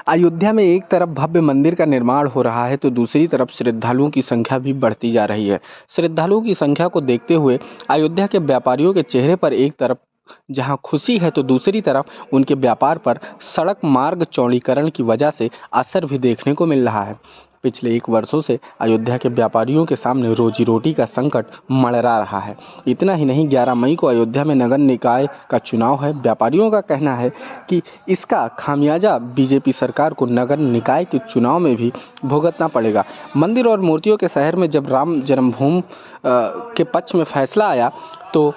अयोध्या में एक तरफ भव्य मंदिर का निर्माण हो रहा है तो दूसरी तरफ श्रद्धालुओं की संख्या भी बढ़ती जा रही है। श्रद्धालुओं की संख्या को देखते हुए अयोध्या के व्यापारियों के चेहरे पर एक तरफ जहां खुशी है तो दूसरी तरफ उनके व्यापार पर सड़क मार्ग चौड़ीकरण की वजह से असर भी देखने को मिल रहा है। पिछले 1 वर्षों से अयोध्या के व्यापारियों के सामने रोजी रोटी का संकट मंडरा रहा है। इतना ही नहीं, 11 मई को अयोध्या में नगर निकाय का चुनाव है। व्यापारियों का कहना है कि इसका खामियाजा बीजेपी सरकार को नगर निकाय के चुनाव में भी भुगतना पड़ेगा। मंदिर और मूर्तियों के शहर में जब राम जन्मभूमि के पक्ष में फैसला आया तो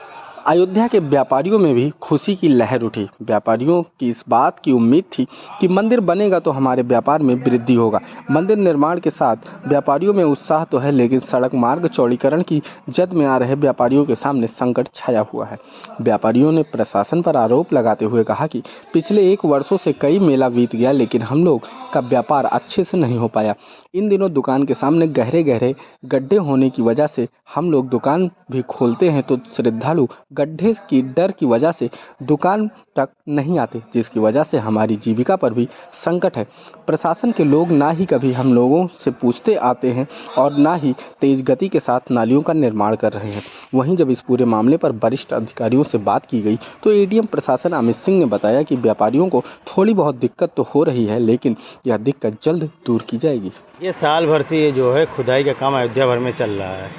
अयोध्या के व्यापारियों में भी खुशी की लहर उठी। व्यापारियों की इस बात की उम्मीद थी कि मंदिर बनेगा तो हमारे व्यापार में वृद्धि होगा। मंदिर निर्माण के साथ व्यापारियों में उत्साह तो है, लेकिन सड़क मार्ग चौड़ीकरण की जद में आ रहे व्यापारियों के सामने संकट छाया हुआ है। व्यापारियों ने प्रशासन पर आरोप लगाते हुए कहा कि पिछले 1 वर्षों से कई मेला बीत गया, लेकिन हम लोग का व्यापार अच्छे से नहीं हो पाया। इन दिनों दुकान के सामने गहरे गहरे गड्ढे होने की वजह से हम लोग दुकान भी खोलते हैं तो श्रद्धालु गड्ढे की डर की वजह से दुकान तक नहीं आते, जिसकी वजह से हमारी जीविका पर भी संकट है। प्रशासन के लोग ना ही कभी हम लोगों से पूछते आते हैं और ना ही तेज गति के साथ नालियों का निर्माण कर रहे हैं। वहीं जब इस पूरे मामले पर वरिष्ठ अधिकारियों से बात की गई तो एडीएम प्रशासन अमित सिंह ने बताया कि व्यापारियों को थोड़ी बहुत दिक्कत तो हो रही है, लेकिन यह दिक्कत जल्द दूर की जाएगी। ये साल भर से ये जो है खुदाई का काम अयोध्या भर में चल रहा है।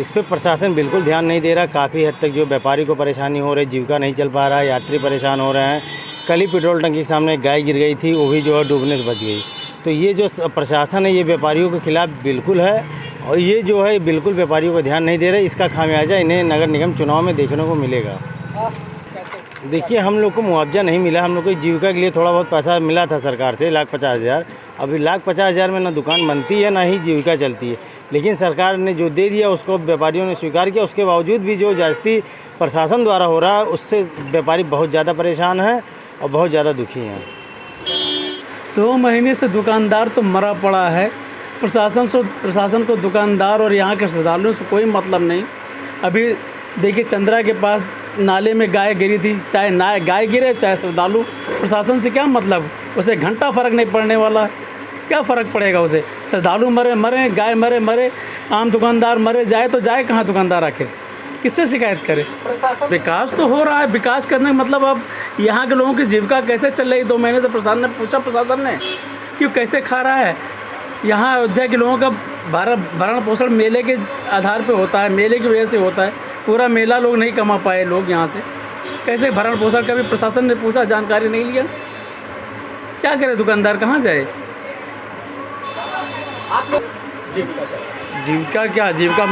इस पर प्रशासन बिल्कुल ध्यान नहीं दे रहा। काफ़ी हद तक जो व्यापारी को परेशानी हो रही, जीविका नहीं चल पा रहा है, यात्री परेशान हो रहे हैं। कल ही पेट्रोल टंकी के सामने गाय गिर गई थी, वो भी जो है डूबने से बच गई। तो ये जो प्रशासन है ये व्यापारियों के खिलाफ बिल्कुल है और ये जो है बिल्कुल व्यापारियों को ध्यान नहीं दे रहे। इसका खामियाजा इन्हें नगर निगम चुनाव में देखने को मिलेगा। देखिए, हम लोग को मुआवजा नहीं मिला। हम लोग को जीविका के लिए थोड़ा बहुत पैसा मिला था सरकार से, 1,50,000। अभी 1,50,000 में ना दुकान बनती है ना ही जीविका चलती है। लेकिन सरकार ने जो दे दिया उसको व्यापारियों ने स्वीकार किया। उसके बावजूद भी जो जास्ती प्रशासन द्वारा हो रहा है उससे व्यापारी बहुत ज़्यादा परेशान है और बहुत ज़्यादा दुखी हैं। 2 महीने से दुकानदार तो मरा पड़ा है। प्रशासन को दुकानदार और यहाँ के श्रद्धालुओं से कोई मतलब नहीं। अभी देखिए, चंद्रा के पास नाले में गाय गिरी थी। चाहे गाय गिरे चाहे श्रद्धालु, प्रशासन से क्या मतलब? उसे घंटा फ़र्क नहीं पड़ने वाला। क्या फ़र्क पड़ेगा उसे? श्रद्धालु मरे, गाय मरे, आम दुकानदार मरे, जाए तो जाए कहाँ दुकानदार आखिर? किससे शिकायत करे? विकास तो हो रहा है। विकास करने का मतलब अब यहाँ के लोगों की जीविका कैसे चल रही? 2 महीने से प्रशासन ने पूछा, प्रशासन ने क्यों कैसे खा रहा है? यहाँ अयोध्या के लोगों का भरण पोषण मेले के आधार पे होता है, मेले की वजह से होता है। पूरा मेला लोग नहीं कमा पाए, लोग यहाँ से कैसे भरण पोषण? कभी प्रशासन ने पूछा, जानकारी नहीं लिया। क्या करे दुकानदार, कहाँ जाए? जीविका क्या जीविका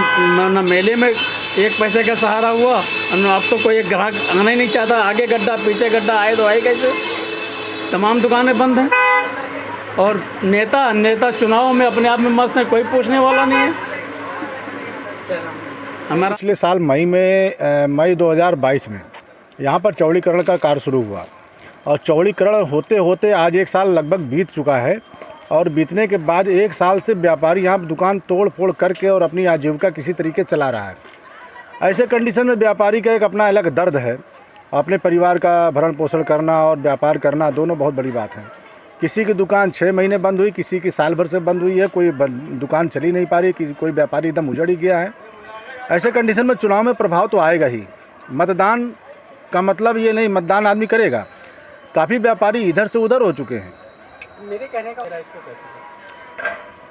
न मेले में 1 पैसे का सहारा हुआ। अब तो कोई ग्राहक आना ही नहीं चाहता। आगे गड्ढा पीछे गड्ढा, आए तो आए कैसे? तमाम दुकानें बंद हैं और नेता चुनाव में अपने आप में मस्त है, कोई पूछने वाला नहीं है। हमारा पिछले साल मई 2022 में यहाँ पर चौड़ीकरण का कार्य शुरू हुआ और चौड़ीकरण होते होते आज 1 साल लगभग बीत चुका है। और बीतने के बाद 1 साल से व्यापारी यहाँ दुकान तोड़ फोड़ करके और अपनी आजीविका किसी तरीके चला रहा है। ऐसे कंडीशन में व्यापारी का एक अपना अलग दर्द है। अपने परिवार का भरण पोषण करना और व्यापार करना दोनों बहुत बड़ी बात है। किसी की दुकान 6 महीने बंद हुई, किसी की साल भर से बंद हुई है, कोई दुकान चली नहीं पा रही, कोई व्यापारी एकदम उजड़ ही गया है। ऐसे कंडीशन में चुनाव में प्रभाव तो आएगा ही। मतदान का मतलब ये नहीं मतदान आदमी करेगा। काफ़ी व्यापारी इधर से उधर हो चुके हैं। मेरे कहने का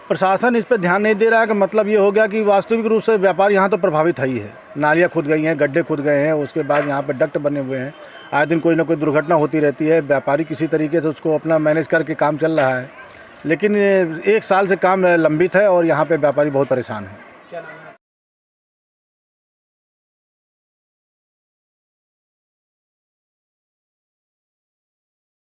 प्रशासन इस पर ध्यान नहीं दे रहा है कि मतलब ये हो गया कि वास्तविक रूप से व्यापार यहाँ तो प्रभावित है ही है। नालियाँ खुद गई हैं, गड्ढे खुद गए हैं, उसके बाद यहाँ पे डक्ट बने हुए हैं। आए दिन कोई ना कोई दुर्घटना होती रहती है। व्यापारी किसी तरीके से उसको अपना मैनेज करके काम चल रहा है, लेकिन 1 साल से काम लंबित है और यहाँ पे व्यापारी बहुत परेशान है।